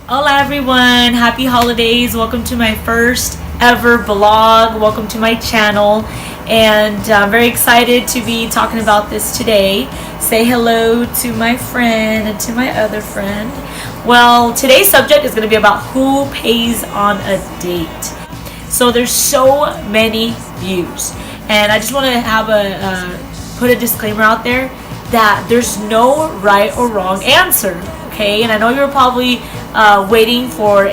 Hola everyone, happy holidays. Welcome to my first ever vlog. Welcome to my channel, and I'm very excited to be talking about this today. Say hello to my friend and to my other friend. Well, today's subject is going to be about who pays on a date. So there's so many views, and I just want to have put a disclaimer out there that there's no right or wrong answer. Okay, and I know you're probably waiting for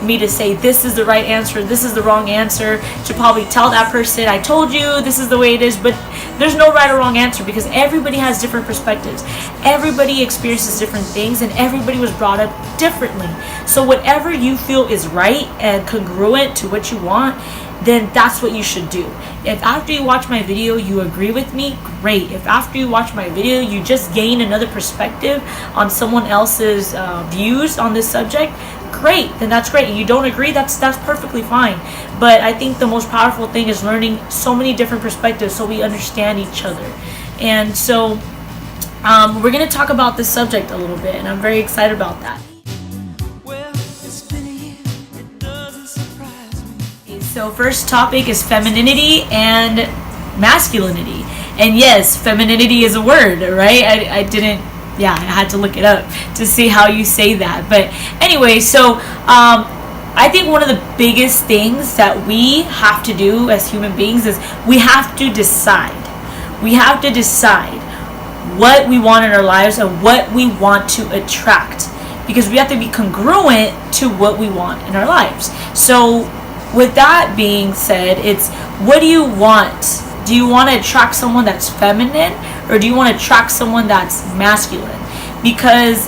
me to say this is the right answer, this is the wrong answer, to probably tell that person, I told you this is the way it is. But there's no right or wrong answer, because everybody has different perspectives, everybody experiences different things, and everybody was brought up differently. So whatever you feel is right and congruent to what you want, then that's what you should do. If after you watch my video you agree with me, great. If after you watch my video you just gain another perspective on someone else's views on this subject, great, then that's great. You don't agree, that's perfectly fine. But I think the most powerful thing is learning so many different perspectives so we understand each other. And so we're going to talk about this subject a little bit, and I'm very excited about that. So first topic is femininity and masculinity. And yes, femininity is a word, right? I had to look it up to see how you say that. But anyway, so I think one of the biggest things that we have to do as human beings is we have to decide. We have to decide what we want in our lives and what we want to attract, because we have to be congruent to what we want in our lives. So with that being said, it's what do you want? Do you want to attract someone that's feminine, or do you want to attract someone that's masculine? Because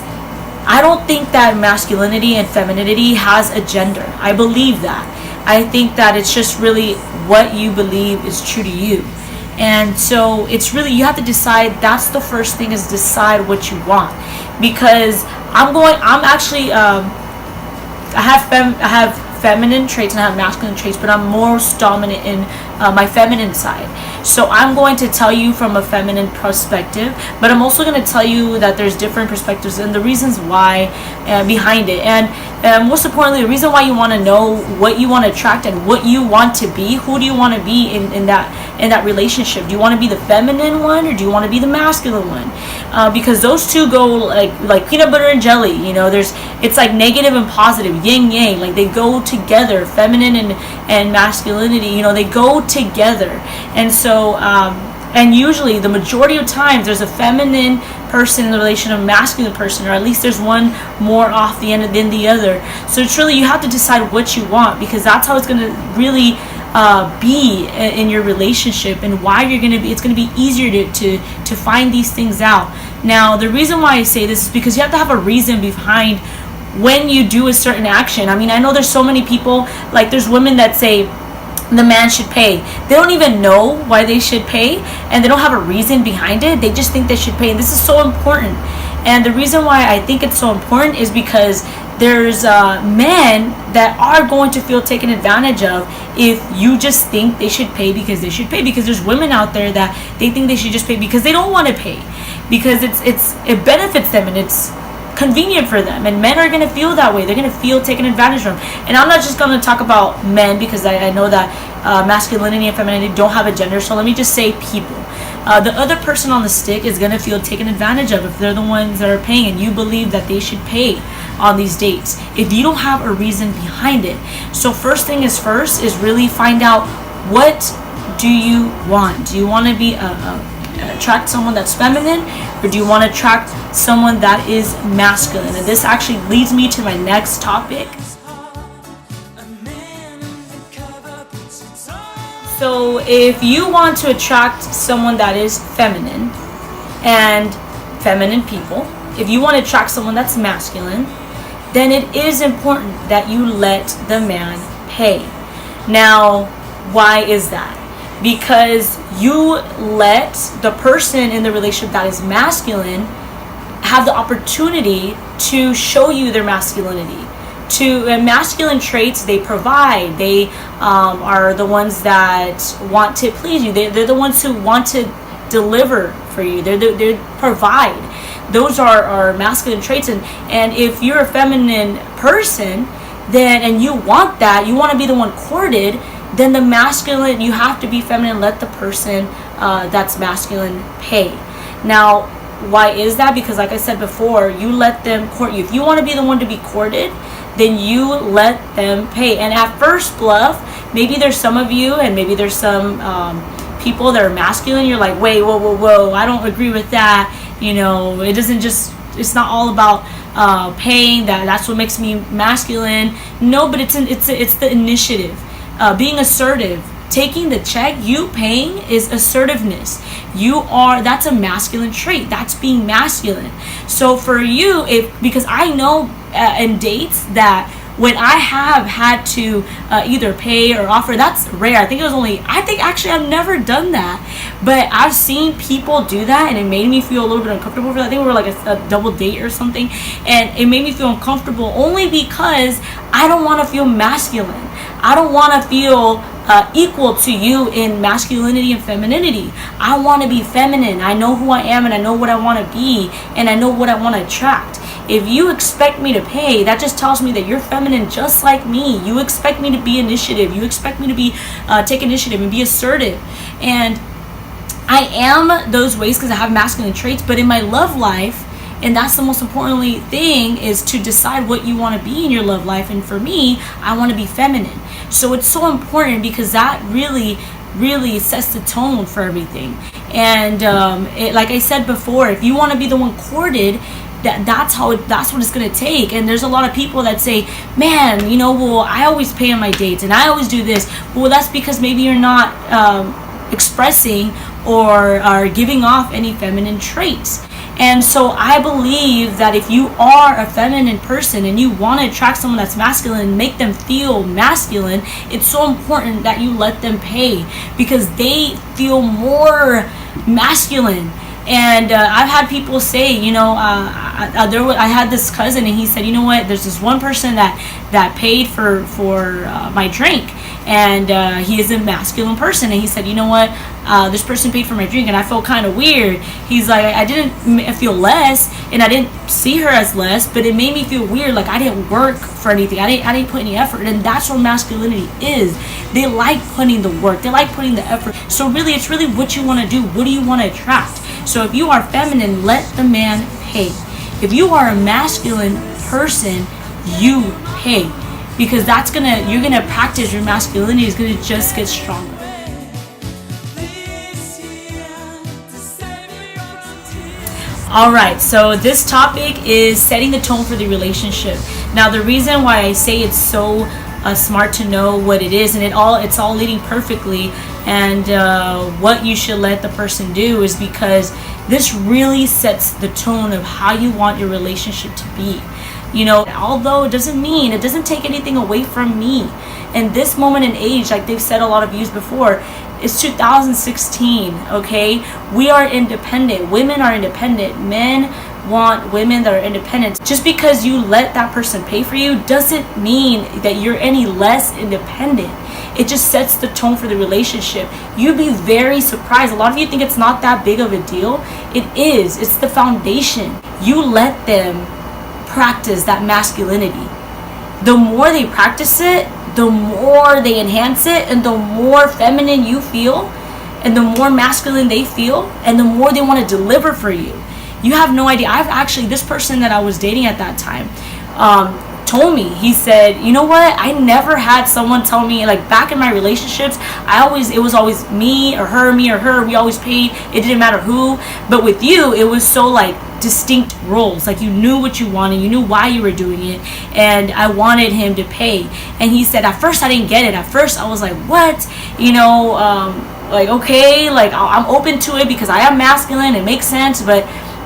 I don't think that masculinity and femininity has a gender. I believe that. I think that it's just really what you believe is true to you. And so it's really, you have to decide. That's the first thing, is decide what you want. Because I have feminine traits and I have masculine traits, but I'm most dominant in my feminine side. So I'm going to tell you from a feminine perspective, but I'm also going to tell you that there's different perspectives and the reasons why behind it. And most importantly, the reason why you want to know what you want to attract and what you want to be. Who do you want to be in that relationship? Do you want to be the feminine one, or do you want to be the masculine one? Because those two go like peanut butter and jelly. You know, it's like negative and positive, yin yang. Like they go together. Feminine and masculinity, you know, they go together. And so and usually the majority of times there's a feminine person in the relation of a masculine person, or at least there's one more off the end than the other. So it's really, you have to decide what you want, because that's how it's going to really be in your relationship, and why you're going to be, it's going to be easier to find these things out. Now, the reason why I say this is because you have to have a reason behind when you do a certain action. I mean, I know there's so many people, like there's women that say the man should pay. They don't even know why they should pay, and they don't have a reason behind it. They just think they should pay, and this is so important. And the reason why I think it's so important is because there's men that are going to feel taken advantage of if you just think they should pay because they should pay. Because there's women out there that they think they should just pay because they don't want to pay, because it benefits them and it's convenient for them. And men are going to feel that way. They're going to feel taken advantage of. And I'm not just going to talk about men, because I know that masculinity and femininity don't have a gender. So let me just say people. The other person on the stick is going to feel taken advantage of if they're the ones that are paying, and you believe that they should pay on these dates if you don't have a reason behind it. So first thing is first is really find out, what do you want? Do you want to be attract someone that's feminine, or do you want to attract someone that is masculine? And this actually leads me to my next topic. So if you want to attract someone that is feminine and feminine people, if you want to attract someone that's masculine, then it is important that you let the man pay. Now, why is that? Because you let the person in the relationship that is masculine have the opportunity to show you their masculinity. Masculine traits, they provide. They are the ones that want to please you. They're the ones who want to deliver for you. They provide. those are masculine traits. And if you're a feminine person, then, and you want that, you want to be the one courted, then the masculine, you have to be feminine. Let the person that's masculine pay. Now, why is that? Because like I said before, you let them court you. If you want to be the one to be courted, then you let them pay. And at first bluff, maybe there's some of you, and maybe there's some people that are masculine. You're like, wait, whoa, I don't agree with that. It doesn't just, it's not all about paying. That's what makes me masculine. No, but it's the initiative, being assertive. Taking the check, you paying, is assertiveness. That's a masculine trait. That's being masculine. So for you, because I know in dates that when I have had to either pay or offer, that's rare. I think actually I've never done that, but I've seen people do that, and it made me feel a little bit uncomfortable for that. I think we were like a double date or something, and it made me feel uncomfortable only because I don't want to feel masculine. I don't want to feel equal to you in masculinity and femininity. I want to be feminine. I know who I am, and I know what I want to be, and I know what I want to attract. If you expect me to pay, that just tells me that you're feminine just like me. You expect me to be initiative. You expect me to be take initiative and be assertive. And I am those ways because I have masculine traits, but in my love life, and that's the most important thing, is to decide what you want to be in your love life. And for me, I want to be feminine. So it's so important because that really sets the tone for everything. And like I said before, if you want to be the one courted, that's what it's going to take. And there's a lot of people that say, man, well, I always pay on my dates and I always do this. Well, that's because maybe you're not expressing or are giving off any feminine traits. And so I believe that if you are a feminine person and you want to attract someone that's masculine and make them feel masculine, it's so important that you let them pay because they feel more masculine. And I've had people say, I had this cousin, and he said, you know what, there's this one person that paid for my drink, and he is a masculine person, and he said, you know what, this person paid for my drink, and I felt kind of weird. He's like, I didn't feel less, and I didn't see her as less, but it made me feel weird, like I didn't work for anything, I didn't put any effort. And that's what masculinity is. They like putting the work, they like putting the effort. So really, it's really what you want to do. What do you want to attract? So if you are feminine, let the man pay. If you are a masculine person, you pay, because you're gonna practice your masculinity. Is gonna just get stronger. All right, so this topic is setting the tone for the relationship. Now, the reason why I say it's so smart to know what it is, and it's all leading perfectly, and what you should let the person do, is because this really sets the tone of how you want your relationship to be. Although it doesn't take anything away from me. And this moment in age, like they've said a lot of views before, it's 2016, okay? We are independent. Women are independent. Men want women that are independent. Just because you let that person pay for you doesn't mean that you're any less independent. It just sets the tone for the relationship. You'd be very surprised. A lot of you think it's not that big of a deal. It is. It's the foundation. You let them practice that masculinity. The more they practice it, the more they enhance it, and the more feminine you feel, and the more masculine they feel, and the more they want to deliver for you. You have no idea. This person that I was dating at that time told me, he said, you know what, I never had someone tell me, like back in my relationships, it was always me or her, we always paid, it didn't matter who. But with you, it was so like distinct roles, like you knew what you wanted, you knew why you were doing it, and I wanted him to pay. And he said, at first I didn't get it. At first I was like, what? Like, okay, like I'm open to it because I am masculine, it makes sense, but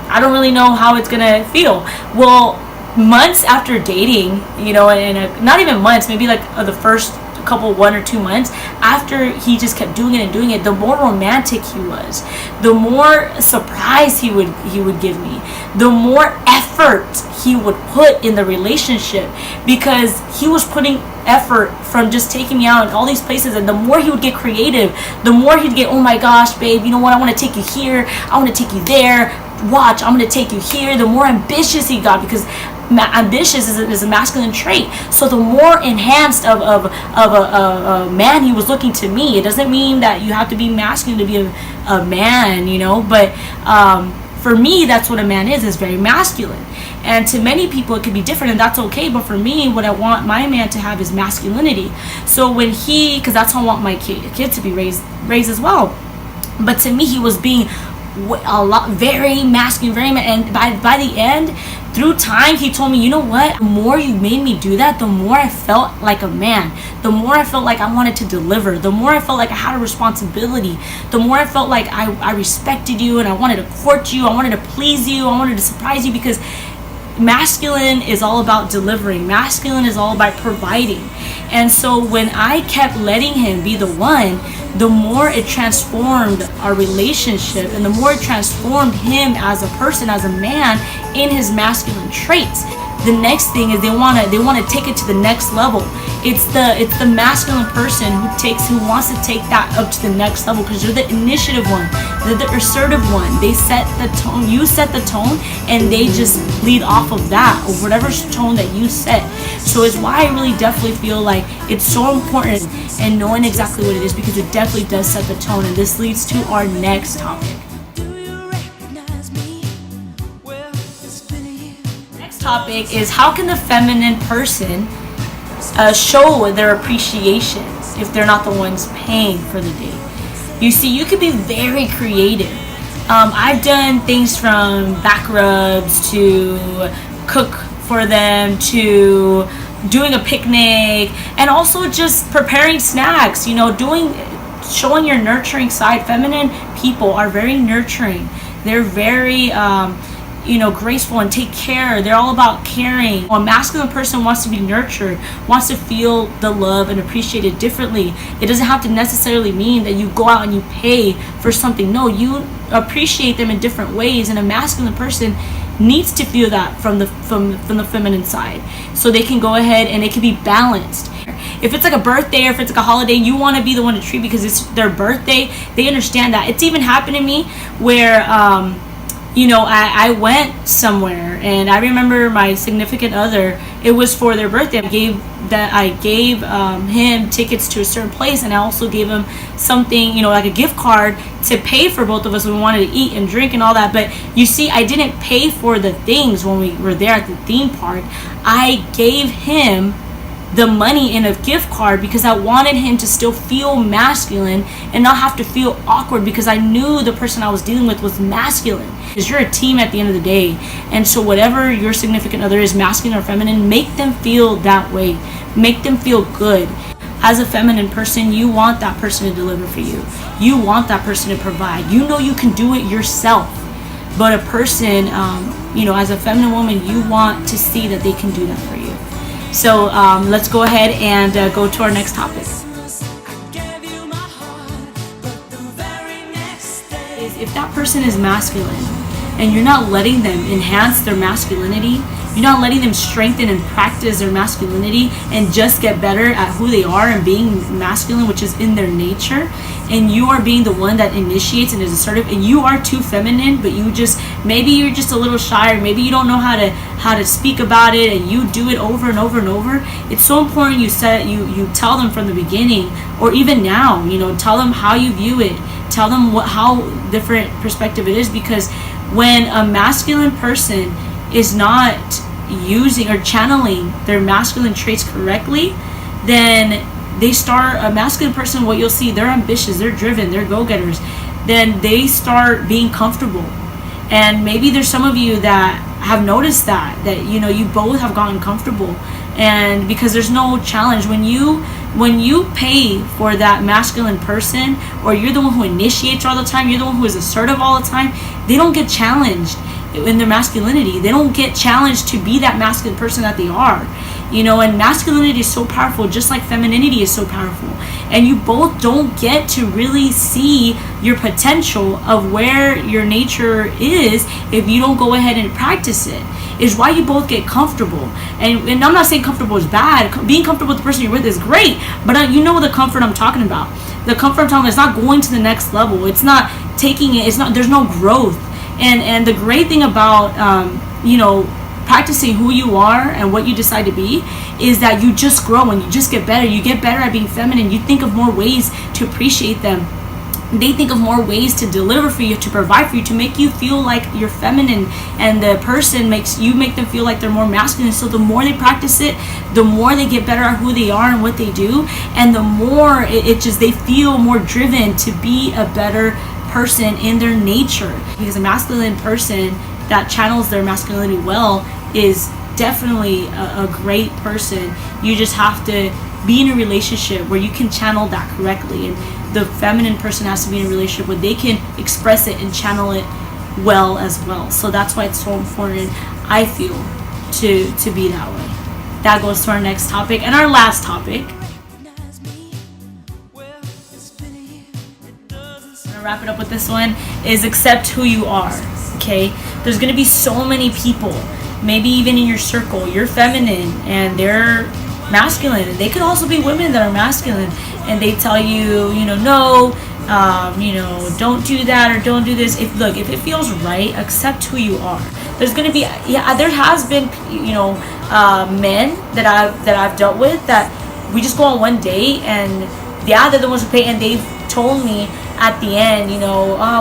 I don't really know how it's gonna feel. Well, months after dating, and not even months, maybe like the first couple 1 or 2 months after he just kept doing it, the more romantic he was, the more surprise he would give me, the more effort he would put in the relationship, because he was putting effort from just taking me out in all these places. And the more he would get creative, the more he'd get, oh my gosh, babe, you know what, I want to take you here, I want to take you there, watch, I'm gonna take you here. The more ambitious he got, because ambitious is a masculine trait. So the more enhanced of a man he was looking to me. It doesn't mean that you have to be masculine to be a man, you know, but for me, that's what a man is very masculine. And to many people it could be different, and that's okay. But for me, what I want my man to have is masculinity. So when because that's how I want my kid to be raised as well. But to me, he was being very masculine, and by the end, through time, he told me, you know what, the more you made me do that, the more I felt like a man, the more I felt like I wanted to deliver, the more I felt like I had a responsibility, the more I felt like I respected you, and I wanted to court you, I wanted to please you, I wanted to surprise you, because masculine is all about delivering. Masculine is all about providing. And so when I kept letting him be the one, the more it transformed our relationship, and the more it transformed him as a person, as a man, in his masculine traits. The next thing is they want to take it to the next level. It's the masculine person who wants to take that up to the next level, because they're the initiative one, they're the assertive one. They set the tone, you set the tone, and they just lead off of that, or whatever tone that you set. So it's why I really definitely feel like it's so important and knowing exactly what it is, because it definitely does set the tone. And this leads to our next topic. Topic is, how can the feminine person show their appreciation if they're not the ones paying for the date? You see, you could be very creative. I've done things from back rubs to cook for them to doing a picnic, and also just preparing snacks, you know, showing your nurturing side. Feminine people are very nurturing. They're very graceful and take care. They're all about caring. A masculine person wants to be nurtured, wants to feel the love and appreciate it differently. It doesn't have to necessarily mean that you go out and you pay for something. No, you appreciate them in different ways, and a masculine person needs to feel that from the feminine side, so they can go ahead and it can be balanced. If it's like a birthday or if it's like a holiday, you want to be the one to treat because it's their birthday. They understand that. It's even happened to me where I went somewhere, and I remember my significant other, it was for their birthday. I gave him tickets to a certain place, and I also gave him something, like a gift card to pay for both of us when we wanted to eat and drink and all that. But you see, I didn't pay for the things when we were there at the theme park. I gave him the money in a gift card because I wanted him to still feel masculine and not have to feel awkward, because I knew the person I was dealing with was masculine. Because you're a team at the end of the day, and so whatever your significant other is, masculine or feminine, make them feel that way. Make them feel good. As a feminine person, you want that person to deliver for you. You want that person to provide. You know you can do it yourself. But a person, as a feminine woman, you want to see that they can do that for you. So let's go ahead and go to our next topic. If that person is masculine and you're not letting them enhance their masculinity, you're not letting them strengthen and practice their masculinity and just get better at who they are and being masculine, which is in their nature, and you are being the one that initiates and is assertive, and you are too feminine, but maybe you're just a little shy, or maybe you don't know how to speak about it, and you do it over and over and over. It's so important you tell them from the beginning, or even now, tell them how you view it, tell them how different perspective it is, because when a masculine person is not using or channeling their masculine traits correctly, then a masculine person, what you'll see, they're ambitious, they're driven, they're go-getters, then they start being comfortable. And maybe there's some of you that have noticed that you both have gotten comfortable, and because there's no challenge when you pay for that masculine person, or you're the one who initiates all the time, you're the one who is assertive all the time, they don't get challenged in their masculinity. They don't get challenged to be that masculine person that they are. And masculinity is so powerful, just like femininity is so powerful. And you both don't get to really see your potential of where your nature is if you don't go ahead and practice it. Is why you both get comfortable. And I'm not saying comfortable is bad. Being comfortable with the person you're with is great, but you know the comfort I'm talking about. The comfort I'm talking about is not going to the next level. It's not taking it. There's no growth. And the great thing about practicing who you are and what you decide to be is that you just grow and you just get better. You get better at being feminine. You think of more ways to appreciate them. They think of more ways to deliver for you, to provide for you, to make you feel like you're feminine, and the person make them feel like they're more masculine. So the more they practice it, the more they get better at who they are and what they do, and the more they feel more driven to be a better person in their nature. Because a masculine person that channels their masculinity well is definitely a great person. You just have to be in a relationship where you can channel that correctly, and the feminine person has to be in a relationship where they can express it and channel it well as well. So that's why it's so important, I feel, to be that way. That goes to our next topic and our last topic. I'm gonna wrap it up with this one, is accept who you are. Okay, there's gonna be so many people, maybe even in your circle, you're feminine and they're masculine. They could also be women that are masculine, and they tell you, no, don't do that or don't do this. If it feels right, accept who you are. There's gonna be, there has been, men that I've dealt with that we just go on one date, and they're the ones who pay, and they've told me at the end,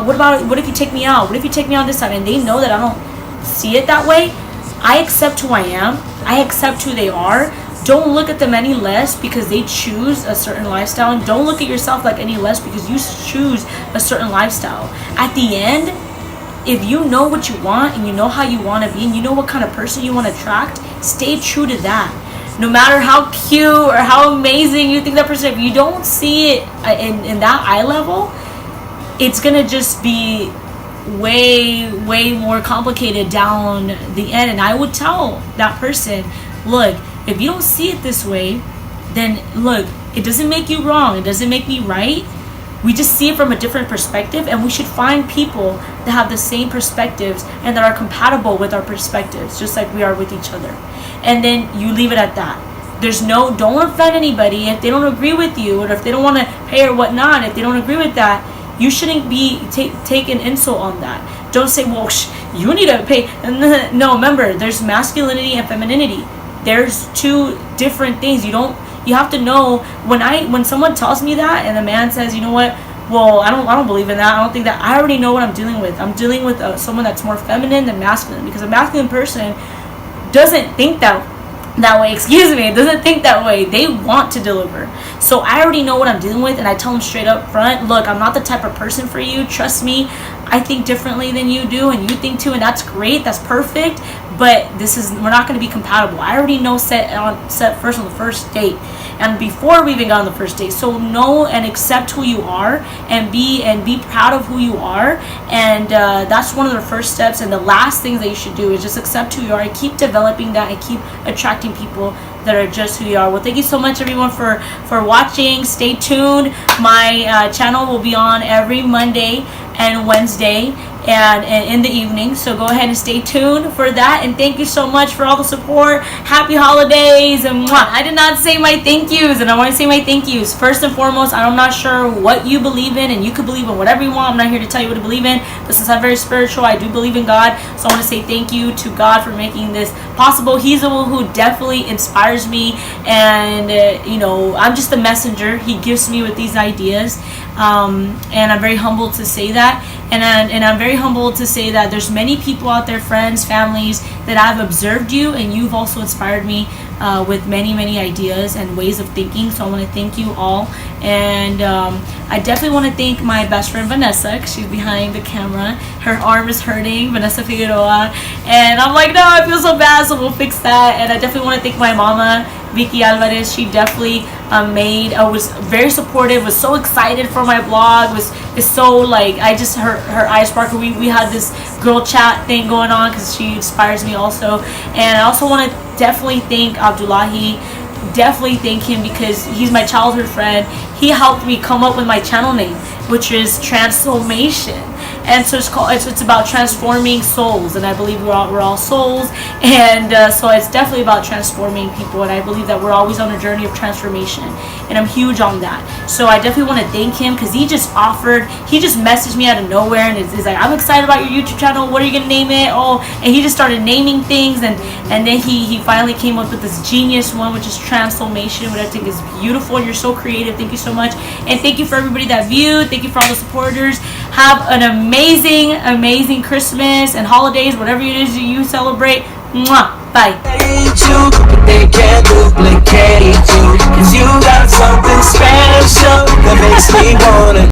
what if you take me out? What if you take me out this time? And they know that I don't see it that way. I accept who I am. I accept who they are. Don't look at them any less because they choose a certain lifestyle, and don't look at yourself like any less because you choose a certain lifestyle. At the end, if you know what you want and you know how you want to be and you know what kind of person you want to attract, stay true to that. No matter how cute or how amazing you think that person, if you don't see it in that eye level, it's gonna just be way more complicated down the end. And I would tell that person, look, if you don't see it this way, then look, it doesn't make you wrong, it doesn't make me right. We just see it from a different perspective, and we should find people that have the same perspectives and that are compatible with our perspectives, just like we are with each other. And then you leave it at that. Don't offend anybody if they don't agree with you, or if they don't want to pay or whatnot. If they don't agree with that, you shouldn't be take an insult on that. Don't say, well, you need to pay. No, remember, there's masculinity and femininity. There's two different things. You have to know, when someone tells me that and the man says, you know what, well, I don't believe in that, I don't think that, I already know what I'm dealing with. I'm dealing with someone that's more feminine than masculine, because a masculine person doesn't think that way, doesn't think that way. They want to deliver. So I already know what I'm dealing with, and I tell them straight up front, look, I'm not the type of person for you. Trust me, I think differently than you do, and you think too, and that's great, that's perfect, but we're not going to be compatible. I already know set first on the first date, and before we even got on the first date. So know and accept who you are, and be proud of who you are, and that's one of the first steps. And the last things that you should do is just accept who you are and keep developing that and keep attracting people that are just who you are. Well, thank you so much, everyone, for watching. Stay tuned. My channel will be on every Monday and Wednesday and in the evening, so go ahead and stay tuned for that. And thank you so much for all the support. Happy holidays, and I did not say my thank yous, and I want to say my thank yous. First and foremost, I'm not sure what you believe in, and you could believe in whatever you want. I'm not here to tell you what to believe in, but since I'm very spiritual, I do believe in God, so I want to say thank you to God for making this possible. He's the one who definitely inspires me, and I'm just the messenger. He gives me with these ideas, and I'm very humbled to say that. And I'm very humbled to say that there's many people out there, friends, families, that I've observed you, and you've also inspired me with many ideas and ways of thinking. So I want to thank you all, and I definitely want to thank my best friend Vanessa, because she's behind the camera. Her arm is hurting, Vanessa Figueroa, and I'm like, no, I feel so bad, so we'll fix that. And I definitely want to thank my mama, Vicky Alvarez. She definitely was very supportive, was so excited for my blog, is so like, her eyes sparkle. We had this girl chat thing going on because she inspires me also. And I also want to definitely thank Abdullahi, definitely thank him, because he's my childhood friend. He helped me come up with my channel name, which is Transformation. and so it's about transforming souls, and I believe we're all souls, and so it's definitely about transforming people, and I believe that we're always on a journey of transformation, and I'm huge on that. So I definitely want to thank him, because he just messaged me out of nowhere, and is like, I'm excited about your YouTube channel, what are you gonna name it? Oh, and he just started naming things, and then he finally came up with this genius one, which is transformation, which I think is beautiful. You're so creative. Thank you so much, and thank you for everybody that viewed. Thank you for all the supporters. Have an amazing Christmas and holidays, whatever it is you celebrate. Mwah. Bye. They can't duplicate you, 'cause you got something special that makes me wanna